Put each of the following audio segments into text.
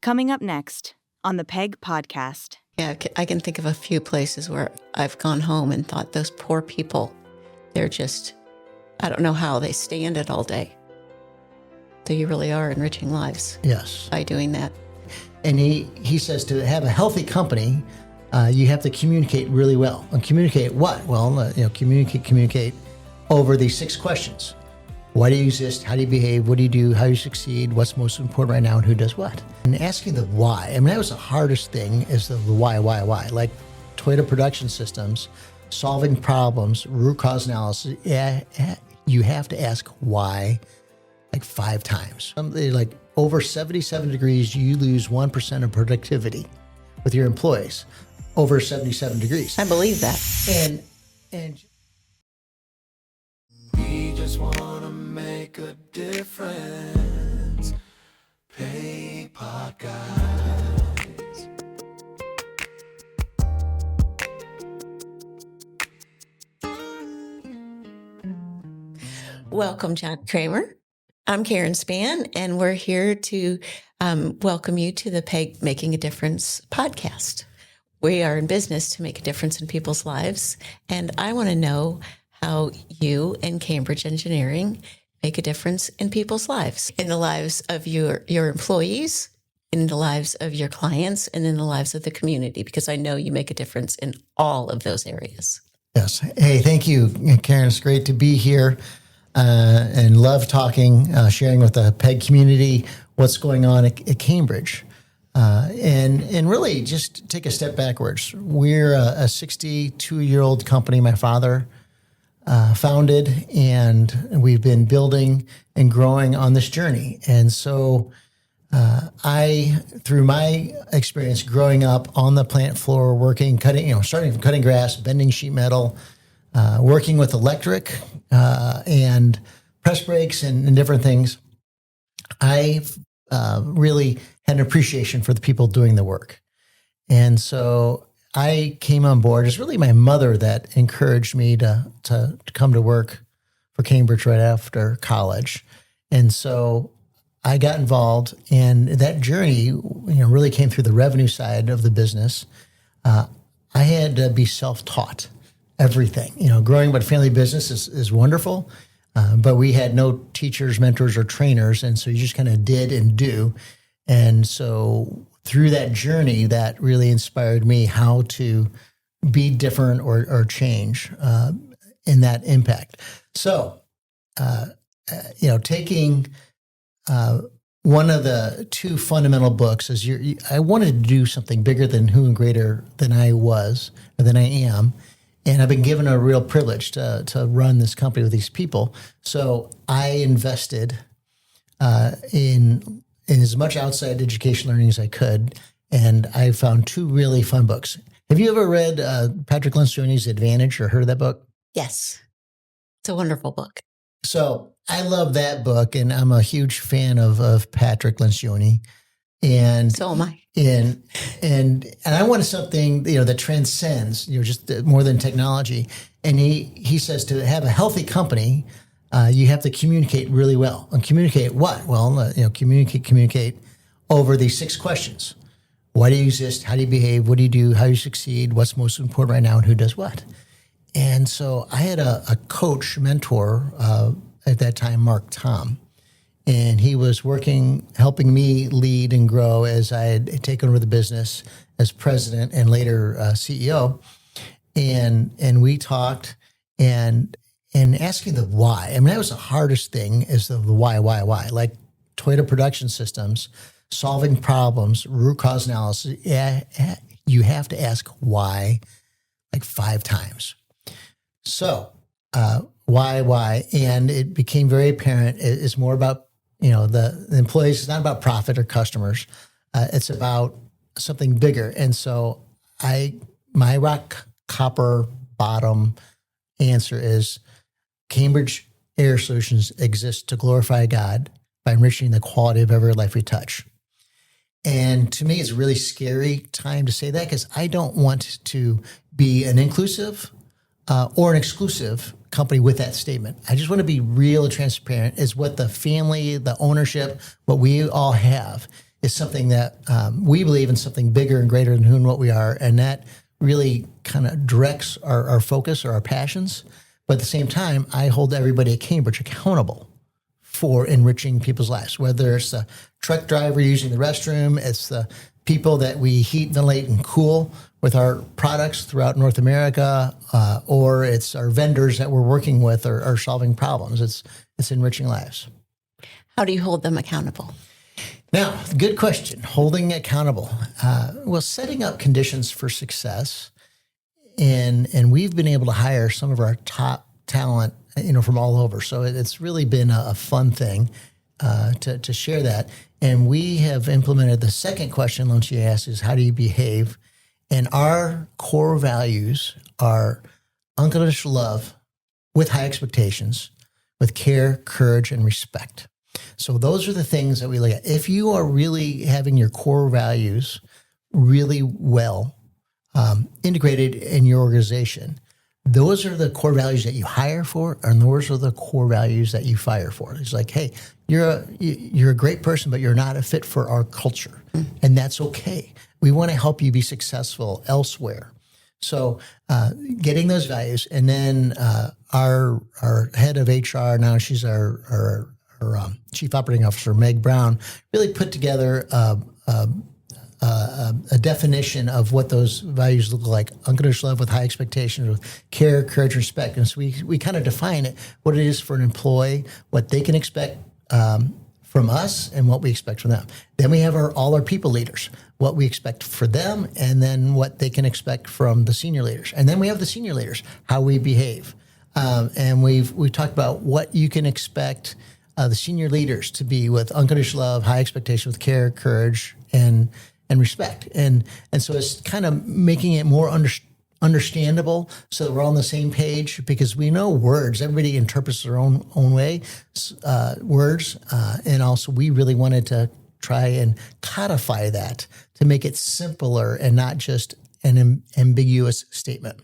Coming up next on the PEG podcast. Yeah, I can think of a few places where I've gone home and thought, those poor people, they're just, I don't know how they stand it all day. So you really are enriching lives. Yes. By doing that. And he says to have a healthy company, you have to communicate really well. And communicate what? Well, communicate over these 6 questions. Why do you exist? How do you behave? What do you do? How do you succeed? What's most important right now and who does what? And asking the why. I mean, that was the hardest thing is the why. Like Toyota Production Systems, solving problems, root cause analysis. You have to ask why like 5 times. Like over 77 degrees, you lose 1% of productivity with your employees. Over 77 degrees. I believe that. And we just want to make a difference. Pay Pod Guys. Welcome, John Kramer. I'm Karen Spann, and we're here to welcome you to the PEG Making a Difference podcast. We are in business to make a difference in people's lives, and I want to know how you and Cambridge Engineering make a difference in people's lives, in the lives of your employees, in the lives of your clients, and in the lives of the community, because I know you make a difference in all of those areas. yes. Hey, thank you, Karen. It's great to be here and love talking, sharing with the PEG community what's going on at Cambridge. And really just take a step backwards. We're a 62-year-old company my father founded, and we've been building and growing on this journey. And so through my experience growing up on the plant floor, working, starting from cutting grass, bending sheet metal, working with electric and press brakes and different things, I really had an appreciation for the people doing the work. And so I came on board. It's really my mother that encouraged me to come to work for Cambridge right after college. And so I got involved, and that journey, really came through the revenue side of the business. I had to be self-taught everything. Growing up a family business is wonderful, but we had no teachers, mentors, or trainers, and so you just kind of did and do. And so through that journey, that really inspired me how to be different or change in that impact. So, taking one of the 2 fundamental books is I wanted to do something bigger than who and greater than I was or than I am. And I've been given a real privilege to run this company with these people. So I invested in as much outside education learning as I could. And I found 2 really fun books. Have you ever read Patrick Lencioni's Advantage or heard of that book? Yes. It's a wonderful book. So I love that book, and I'm a huge fan of Patrick Lencioni. And so am I. And I wanted something, that transcends, just more than technology. And he says to have a healthy company, you have to communicate really well. And communicate what? Well, communicate over these 6 questions. Why do you exist? How do you behave? What do you do? How do you succeed? What's most important right now and who does what? And so I had a coach, mentor at that time, Mark Tom. And he was helping me lead and grow as I had taken over the business as president and later CEO. And we talked and asking the why. I mean, that was the hardest thing is the why. Like Toyota Production Systems, solving problems, root cause analysis. You have to ask why like 5 times. So why? And it became very apparent. It's more about the employees. It's not about profit or customers. It's about something bigger. And so my rock copper bottom answer is Cambridge Air Solutions exists to glorify God by enriching the quality of every life we touch. And to me, it's a really scary time to say that because I don't want to be an inclusive or an exclusive company with that statement. I just want to be real and transparent is what the family, the ownership, what we all have is something that we believe in, something bigger and greater than who and what we are. And that really kind of directs our focus or our passions. But at the same time, I hold everybody at Cambridge accountable for enriching people's lives, whether it's the truck driver using the restroom, it's the people that we heat, ventilate, and cool with our products throughout North America, or it's our vendors that we're working with or are solving problems. It's enriching lives. How do you hold them accountable? Now, good question. Holding accountable. Well, setting up conditions for success, and we've been able to hire some of our top talent, from all over. So it's really been a fun thing to share that. And we have implemented the second question Luncia asked is, how do you behave? And our core values are unconditional love with high expectations, with care, courage, and respect. So those are the things that we look at. If you are really having your core values really well integrated in your organization, those are the core values that you hire for, and those are the core values that you fire for. It's like, hey, you're a great person, but you're not a fit for our culture, and that's okay. We want to help you be successful elsewhere. So getting those values, and then our head of HR, now she's our Chief Operating Officer, Meg Brown, really put together a definition of what those values look like: unconditional love with high expectations, with care, courage, respect. And so we kind of define it, what it is for an employee, what they can expect from us, and what we expect from them. Then we have all our people leaders, what we expect for them, and then what they can expect from the senior leaders. And then we have the senior leaders, how we behave. And we've talked about what you can expect the senior leaders to be with unconditional love, high expectation, with care, courage, and respect. And so it's kind of making it more understandable so that we're all on the same page, because we know words, everybody interprets their own way, words. And also we really wanted to try and codify that to make it simpler and not just an ambiguous statement.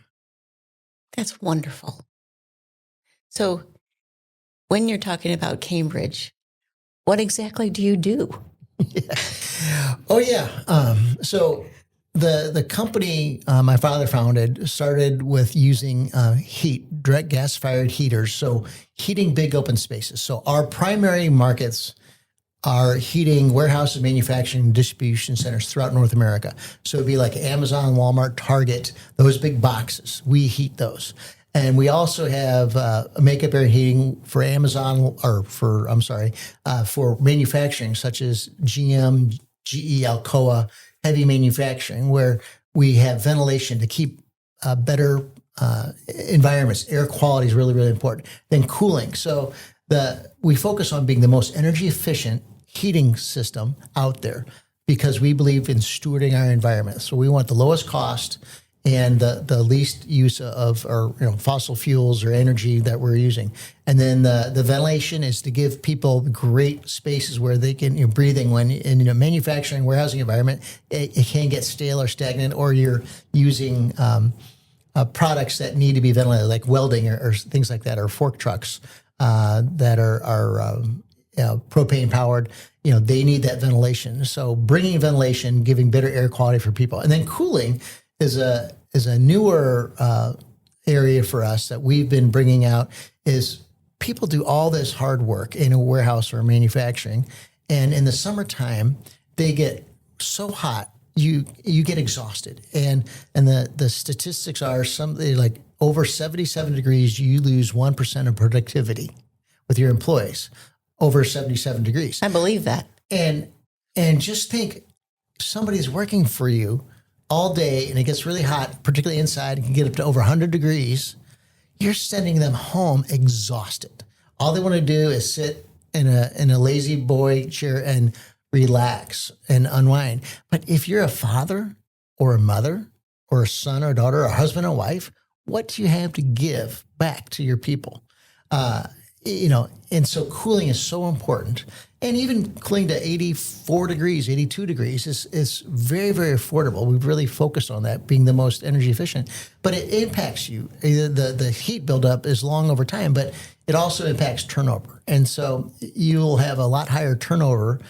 That's wonderful. So when you're talking about Cambridge, what exactly do you do? Yeah. Oh, yeah. So the company my father founded started with using heat, direct gas-fired heaters, so heating big open spaces. So our primary markets are heating warehouses, manufacturing, distribution centers throughout North America. So it'd be like Amazon, Walmart, Target, those big boxes. We heat those. And we also have makeup area heating for Amazon, for manufacturing, such as GM, GE, Alcoa, heavy manufacturing, where we have ventilation to keep better environments. Air quality is really, really important. Then cooling. So we focus on being the most energy efficient heating system out there, because we believe in stewarding our environment. So we want the lowest cost and the least use of fossil fuels or energy that we're using. And then the ventilation is to give people great spaces where they can, breathing when in a manufacturing, warehousing environment, it can get stale or stagnant, or you're using products that need to be ventilated, like welding or things like that, or fork trucks that are propane powered. They need that ventilation. So bringing ventilation, giving better air quality for people. And then cooling is a newer area for us that we've been bringing out. Is people do all this hard work in a warehouse or manufacturing, and in the summertime they get so hot you get exhausted, and the statistics are something like over 77 degrees you lose 1% of productivity with your employees over 77 degrees. I believe that. And just think, somebody's working for you all day and it gets really hot, particularly inside, it can get up to over 100 degrees. You're sending them home exhausted. All they want to do is sit in a lazy boy chair and relax and unwind. But if you're a father or a mother or a son or a daughter or a husband or wife, what do you have to give back to your people? And so cooling is so important. And even cooling to 84 degrees, 82 degrees is very, very affordable. We've really focused on that being the most energy efficient. But it impacts you. The heat buildup is long over time, but it also impacts turnover. And so you'll have a lot higher turnover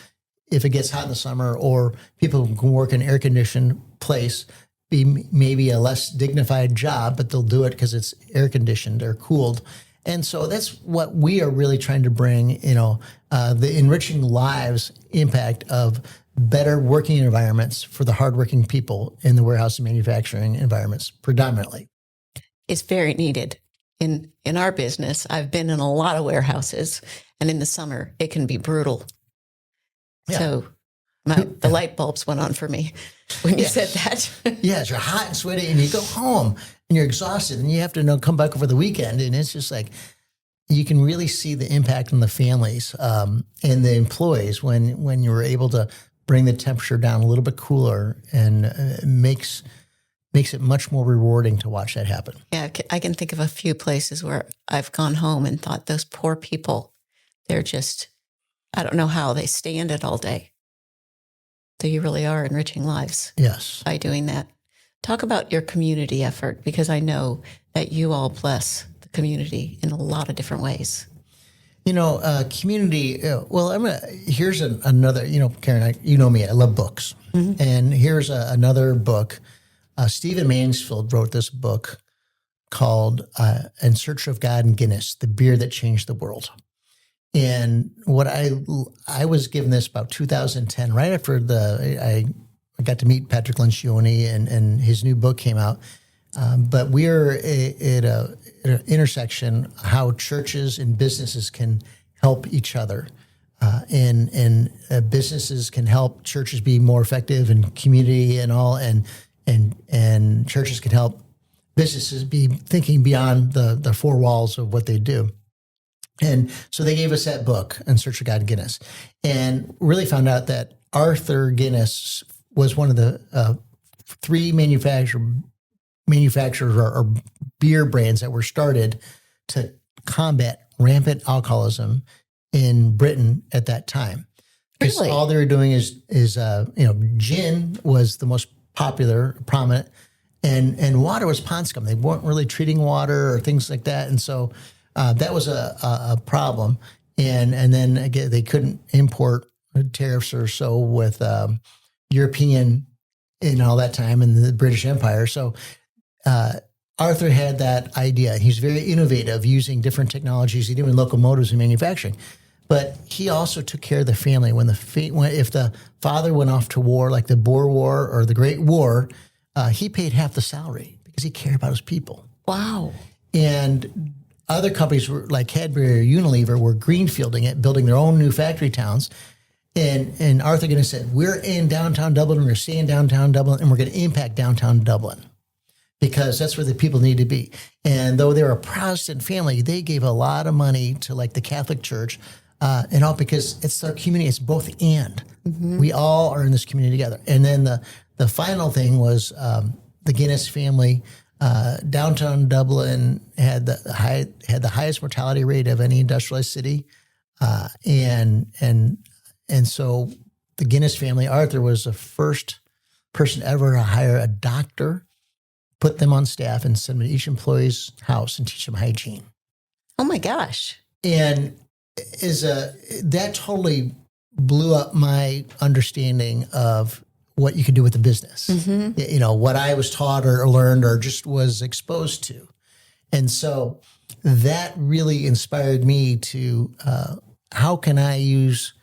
if it gets hot in the summer, or people who can work in an air-conditioned place, be maybe a less dignified job, but they'll do it because it's air-conditioned or cooled. And so that's what we are really trying to bring, the enriching lives impact of better working environments for the hardworking people in the warehouse and manufacturing environments predominantly. It's very needed. In our business, I've been in a lot of warehouses, and in the summer, it can be brutal. Yeah. So the light bulbs went on for me when you said that. Yes, you're hot and sweaty, and you go home and you're exhausted, and you have to come back over the weekend, and it's just like you can really see the impact on the families and the employees when you were able to bring the temperature down a little bit cooler, and makes it much more rewarding to watch that happen. Yeah, I can think of a few places where I've gone home and thought, those poor people, they're just, I don't know how they stand it all day. So you really are enriching lives Yes. by doing that. Talk about your community effort, because I know that you all bless the community in a lot of different ways. Community. Here's another. Karen, you know me. I love books, and here's another book. Stephen Mansfield wrote this book called "In Search of God and Guinness: The Beer That Changed the World." And what I was given this about 2010, right after I got to meet Patrick Lencioni and his new book came out. But we're at an intersection how churches and businesses can help each other, and businesses can help churches be more effective in community and all, and churches can help businesses be thinking beyond the four walls of what they do. And so they gave us that book, In Search of God and Guinness, and really found out that Arthur Guinness was one of the three manufacturers or beer brands that were started to combat rampant alcoholism in Britain at that time. Because Really? all they were doing is gin was the most popular, prominent, and water was pond scum. They weren't really treating water or things like that, and so that was a problem. And then again, they couldn't import tariffs or so with European in all that time in the British Empire. So Arthur had that idea. He's very innovative, using different technologies, even locomotives and manufacturing. But he also took care of the family. If the father went off to war, like the Boer War or the Great War, he paid half the salary because he cared about his people. Wow. And other companies like Cadbury or Unilever were greenfielding it, building their own new factory towns. And Arthur Guinness said, we're in downtown Dublin, we're going to stay in downtown Dublin, and we're going to impact downtown Dublin because that's where the people need to be. And though they're a Protestant family, they gave a lot of money to like the Catholic Church and all because it's our community. It's both and. Mm-hmm. We all are in this community together. And then the final thing was the Guinness family. Downtown Dublin had the highest mortality rate of any industrialized city, and so the Guinness family, Arthur was the first person ever to hire a doctor, put them on staff, and send them to each employee's house and teach them hygiene. Oh my gosh! And that totally blew up my understanding of what you could do with the business, what I was taught or learned or just was exposed to. And so that really inspired me to, how can I use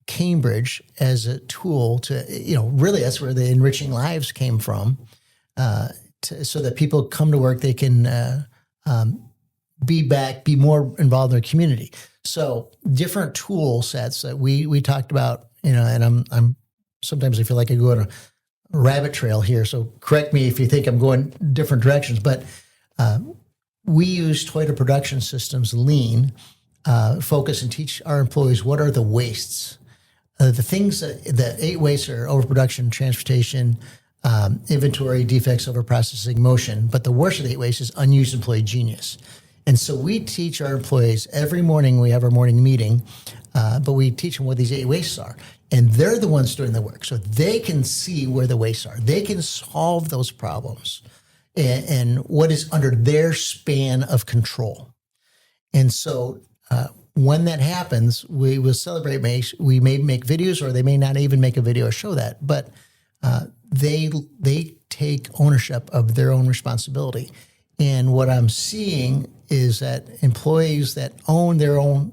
Cambridge as a tool to, really that's where the enriching lives came from, so that people come to work, they can be more involved in their community. So different tool sets that we talked about, and I'm sometimes I feel like I go on a rabbit trail here, so correct me if you think I'm going different directions. But we use Toyota Production Systems Lean, focus and teach our employees what are the wastes. The things the 8 wastes are overproduction, transportation, inventory, defects, overprocessing, motion. But the worst of the 8 wastes is unused employee genius. And so we teach our employees every morning. We have our morning meeting, but we teach them what these 8 wastes are. And they're the ones doing the work. So they can see where the wastes are. They can solve those problems and what is under their span of control. And so when that happens, we will celebrate. We may make videos, or they may not even make a video or show that, but they take ownership of their own responsibility. And what I'm seeing is that employees that own their own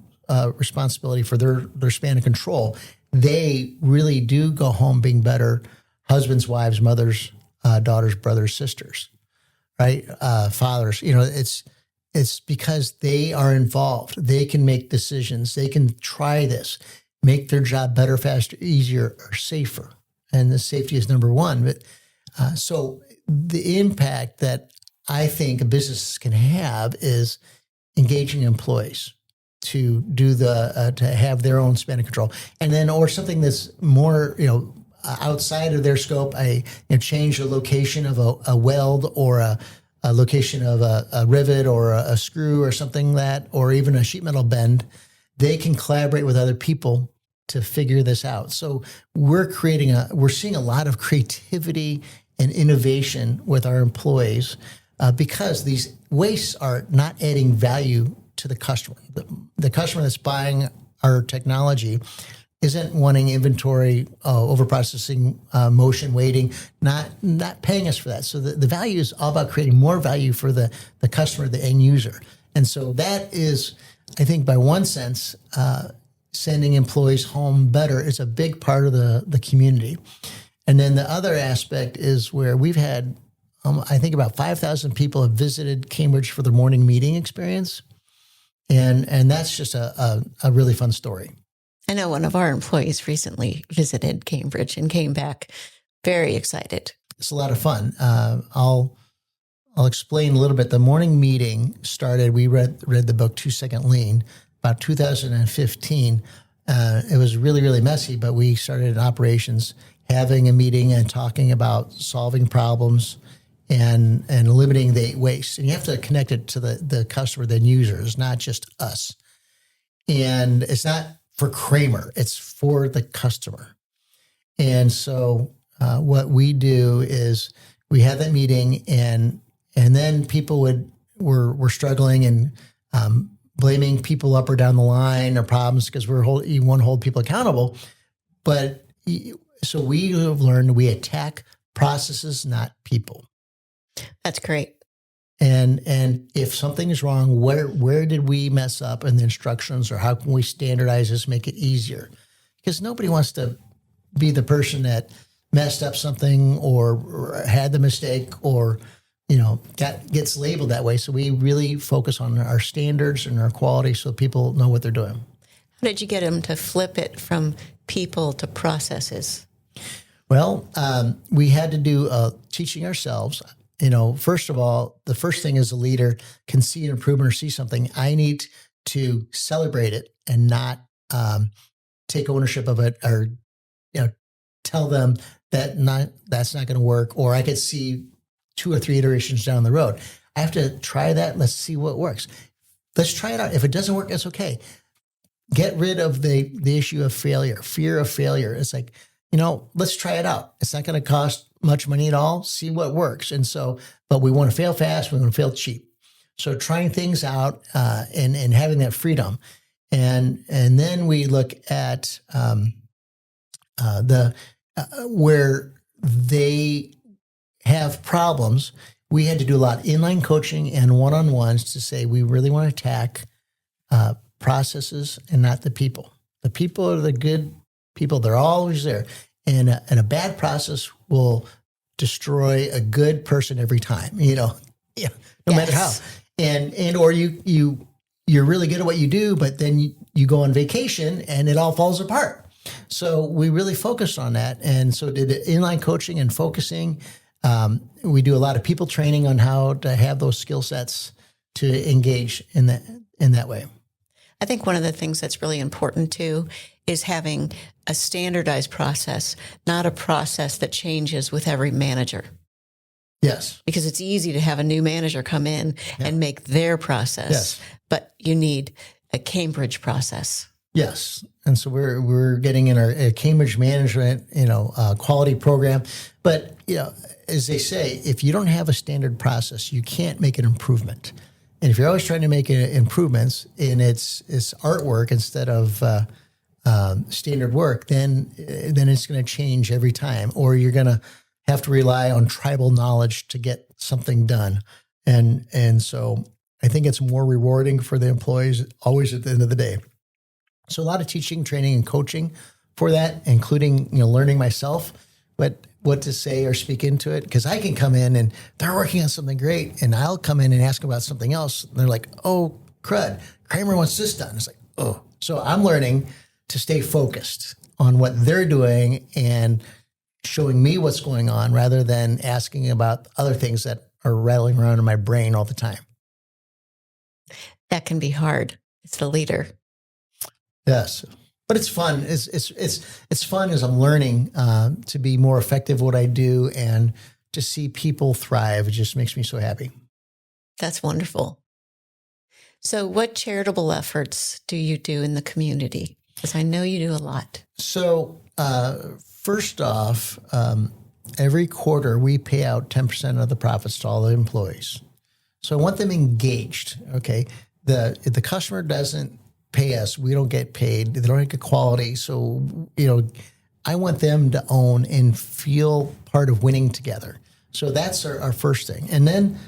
responsibility for their span of control, they really do go home being better husbands, wives, mothers, daughters, brothers, sisters, right? Fathers. It's because they are involved. They can make decisions. They can try this, make their job better, faster, easier, or safer. And the safety is number one. But so the impact that I think a business can have is engaging employees to do to have their own span of control, and then or something that's more outside of their scope. Change the location of a weld, or a location of a rivet, or a screw, or something or even a sheet metal bend. They can collaborate with other people to figure this out. So we're seeing a lot of creativity and innovation with our employees because these wastes are not adding value to the customer. The customer that's buying our technology isn't wanting inventory, overprocessing, motion, waiting, not paying us for that. So the value is all about creating more value for the customer, the end user. And so that is, I think, by one sense, sending employees home better is a big part of the community. And then the other aspect is where we've had, I think about 5,000 people have visited Cambridge for their morning meeting experience. And that's just a really fun story. I know one of our employees recently visited Cambridge and came back very excited. It's a lot of fun. I'll explain a little bit. The morning meeting started, we read the book 2 Second Lean, about 2015. It was really, really messy, but we started in operations having a meeting and talking about solving problems and eliminating the waste. And you have to connect it to the customer, the user. It's not just us. And it's not for Kramer, it's for the customer. And so what we do is we have that meeting, and then people were struggling and blaming people up or down the line or problems because you want to hold people accountable. But so we have learned we attack processes, not people. That's great. And if something is wrong, where did we mess up in the instructions, or how can we standardize this, make it easier? Because nobody wants to be the person that messed up something or had the mistake or gets labeled that way. So we really focus on our standards and our quality so people know what they're doing. How did you get them to flip it from people to processes? Well, we had to do teaching ourselves. First of all, the first thing as a leader can see an improvement or see something. I need to celebrate it and not take ownership of it, or tell them that's not going to work. Or I could see 2 or 3 iterations down the road. I have to try that. Let's see what works. Let's try it out. If it doesn't work, it's okay. Get rid of the issue of failure, fear of failure. It's like, let's try it out. It's not going to cost much money at all. See what works. And so, but we want to fail fast. We want to fail cheap. So trying things out and having that freedom. And then we look at where they have problems. We had to do a lot of inline coaching and one-on-ones to say we really want to attack processes and not the people. The people are the good people. They're always there. And a bad process will destroy a good person every time, no matter how. And or you're really good at what you do, but then you go on vacation and it all falls apart. So we really focused on that. And so did inline coaching and focusing. We do a lot of people training on how to have those skill sets to engage in that way. I think one of the things that's really important too is having a standardized process, not a process that changes with every manager. Yes. Because it's easy to have a new manager come in and make their process, but you need a Cambridge process. Yes. And so we're getting in our Cambridge management, quality program. But, as they say, if you don't have a standard process, you can't make an improvement. And if you're always trying to make improvements in its artwork instead of standard work, then it's going to change every time, or you're going to have to rely on tribal knowledge to get something done. And so I think it's more rewarding for the employees always at the end of the day. So a lot of teaching, training, and coaching for that, including learning myself what to say or speak into it, because I can come in and they're working on something great, and I'll come in and ask about something else. And they're like, "Oh, crud, Kramer wants this done." It's like, oh, so I'm learning to stay focused on what they're doing and showing me what's going on rather than asking about other things that are rattling around in my brain all the time. That can be hard as the leader. Yes, but it's fun. It's fun as I'm learning to be more effective at what I do and to see people thrive. It just makes me so happy. That's wonderful. So what charitable efforts do you do in the community? Because I know you do a lot. So first off, every quarter we pay out 10% of the profits to all the employees. So I want them engaged. Okay, if the customer doesn't pay us, we don't get paid. They don't get quality. So I want them to own and feel part of winning together. So that's our first thing. And then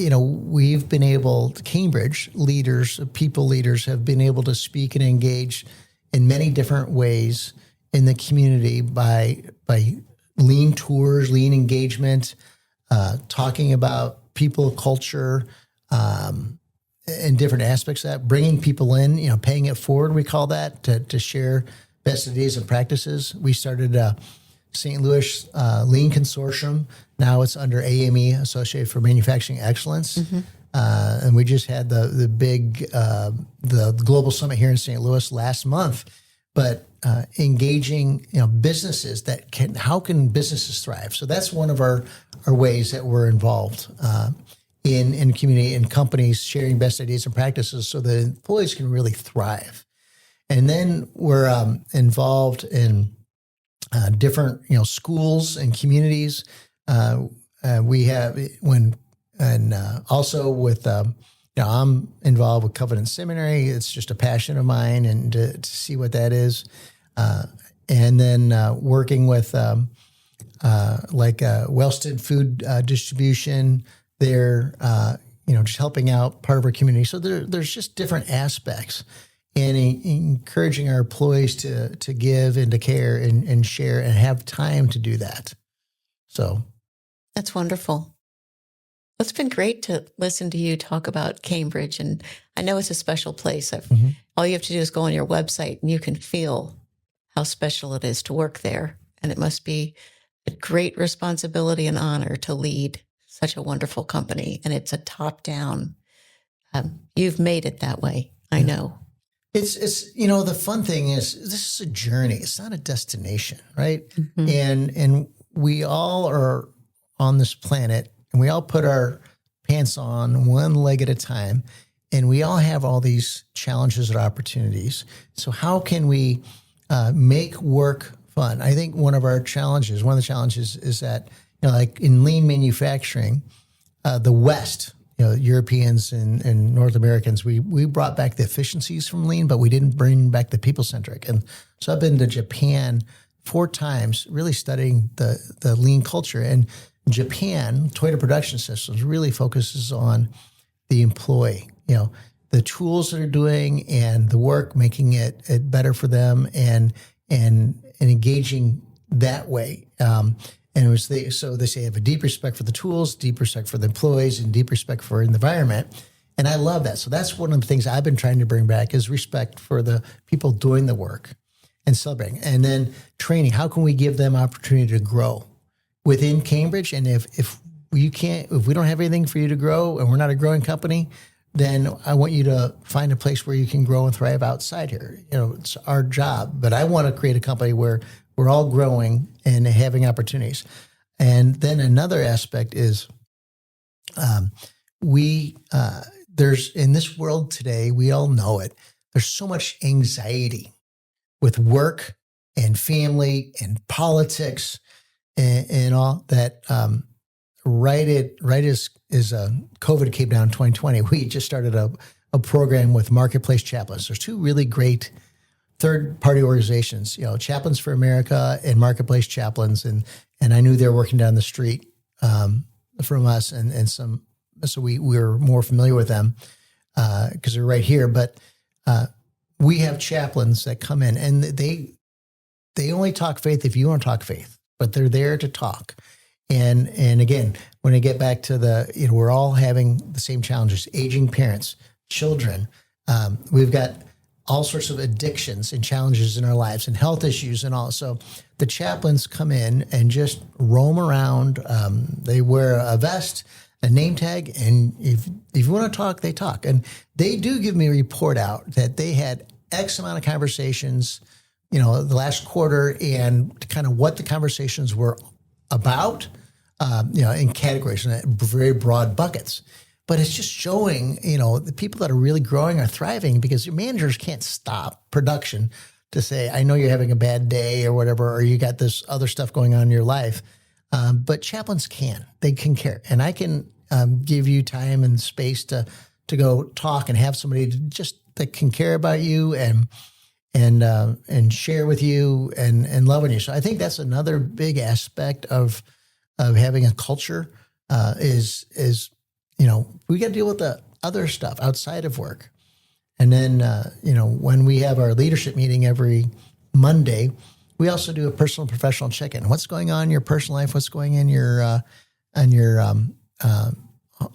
we've been able, Cambridge leaders, people leaders have been able to speak and engage in many different ways in the community by lean tours, lean engagement, talking about people, culture, and different aspects of that, bringing people in, paying it forward, we call that, to share best ideas and practices. We started St. Louis Lean Consortium. Now it's under AME, Associated for Manufacturing Excellence. Mm-hmm. And we just had the big the global summit here in St. Louis last month. But engaging businesses how can businesses thrive? So that's one of our ways that we're involved in community and companies sharing best ideas and practices so the employees can really thrive. And then we're involved in different schools and communities. We have also with I'm involved with Covenant Seminary. It's just a passion of mine, and to see what that is. And then working with Wellston Food Distribution. They're just helping out part of our community. So there's just different aspects, and encouraging our employees to give and to care and share and have time to do that. So that's wonderful. It's been great to listen to you talk about Cambridge, and I know it's a special place. All you have to do is go on your website, and you can feel how special it is to work there. And it must be a great responsibility and honor to lead such a wonderful company. And it's a top-down. You've made it that way, I know. It's the fun thing is this is a journey. It's not a destination, right? Mm-hmm. And we all are on this planet, and we all put our pants on one leg at a time, and we all have all these challenges and opportunities. So how can we make work fun? I think one of the challenges is that, like in lean manufacturing, the West, Europeans and North Americans, we brought back the efficiencies from lean, but we didn't bring back the people-centric. And so I've been to Japan 4 times, really studying the lean culture. And Japan, Toyota Production Systems, really focuses on the employee, the tools that are doing and the work, making it better for them and engaging that way. And so they say have a deep respect for the tools, deep respect for the employees, and deep respect for the environment. And I love that. So that's one of the things I've been trying to bring back is respect for the people doing the work and celebrating. And then training. How can we give them opportunity to grow within Cambridge? And if we don't have anything for you to grow, and we're not a growing company, then I want you to find a place where you can grow and thrive outside here. It's our job. But I want to create a company where we're all growing and having opportunities. And then another aspect is there's in this world today, we all know it, there's so much anxiety with work and family and politics and all that. Right is COVID came down in 2020. We just started a program with Marketplace Chaplains. There's two really great third-party organizations, Chaplains for America and Marketplace Chaplains, and I knew they were working down the street from us, and so we were more familiar with them because they're right here. But we have chaplains that come in, and they only talk faith if you want to talk faith, but they're there to talk. And again, when I get back to we're all having the same challenges: aging parents, children. We've got all sorts of addictions and challenges in our lives and health issues and all. So the chaplains come in and just roam around. They wear a vest, a name tag, and if you want to talk, they talk. And they do give me a report out that they had X amount of conversations, the last quarter, and kind of what the conversations were about, in categories, in very broad buckets. But it's just showing, the people that are really growing are thriving because your managers can't stop production to say, I know you're having a bad day or whatever, or you got this other stuff going on in your life. But chaplains can. They can care. And I can give you time and space to go talk and have somebody that can care about you and share with you and love on you. So I think that's another big aspect of having a culture is we got to deal with the other stuff outside of work. And then, when we have our leadership meeting every Monday, we also do a personal and professional check-in. What's going on in your personal life? What's going in your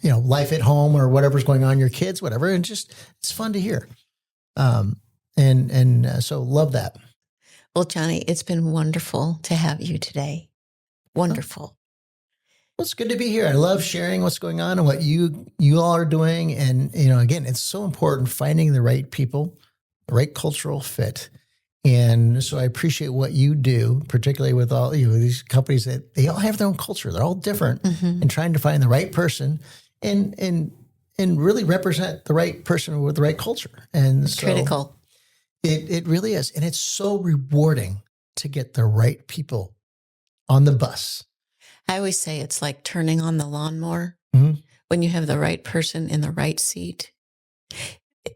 life at home or whatever's going on in your kids, whatever. And just, it's fun to hear. So love that. Well, Johnny, it's been wonderful to have you today. Wonderful. Well, it's good to be here. I love sharing what's going on and what you all are doing. And, again, it's so important finding the right people, the right cultural fit. And so I appreciate what you do, particularly with all these companies that they all have their own culture. They're all different, and trying to find the right person and really represent the right person with the right culture. And it's critical. It really is. And it's so rewarding to get the right people on the bus. I always say it's like turning on the lawnmower. Mm-hmm. When you have the right person in the right seat.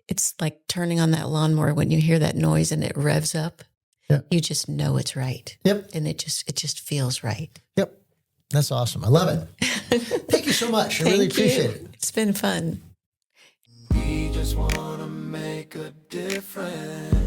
It's like turning on that lawnmower when you hear that noise and it revs up. Yep. You just know it's right. Yep. And it just feels right. Yep. That's awesome. I love it. Thank you so much. I really appreciate it. It's been fun. We just want to make a difference.